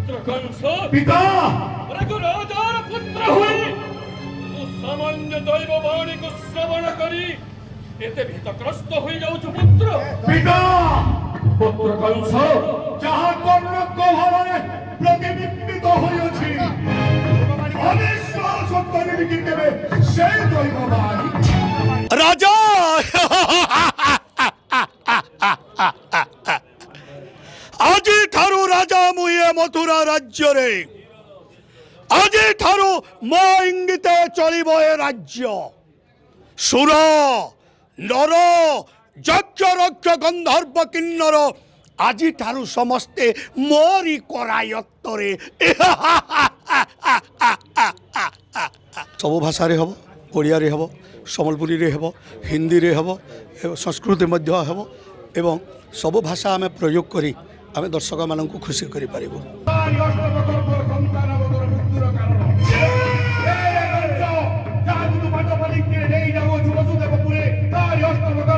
পুত্র কংস পিতা রঘুরাজার পুত্র হই তু সামান্য দৈববাণীকে শ্রবণ করি এতে ভীতগ্রস্ত হয়ে যাউଛୁ পুত্র। পিতা পুত্র কংস যাহা কর্ণজ্ঞ ভবনে প্রতিবিম্বিত হইয়াছি অবিশ্বাস করিবি কি কেবে সেই দৈববাণী রাজা আজি ঠারু রাজা মুয়ে মথুরা রাজ্যরে আজি ঠারু মো ইঙ্গিতে চলিব এ রাজ্য। সুর নর যজ্ঞ রক্ষ গন্ধর্ব কিন্নর আজি ঠারু সমস্তে মোরি কৰায়ত্তরে। ସବୁ ଭାଷାରେ ହେବ, ଓଡ଼ିଆରେ ହେବ, ସମ୍ବଲପୁରୀରେ ହେବ, ହିନ୍ଦୀରେ ହେବ, ସଂସ୍କୃତି ମଧ୍ୟ ହେବ ଏବଂ ସବୁ ଭାଷା ଆମେ ପ୍ରୟୋଗ କରି ଆମେ ଦର୍ଶକମାନଙ୍କୁ ଖୁସି କରିପାରିବୁ। তারি অষ্টবকর সন্তান অবতর মৃত্যুর কারণ এই রাজ্য যাহা কিন্তু পাটপালিকে নেই যাও যুবসুদেবপুরে তারি অষ্টবকর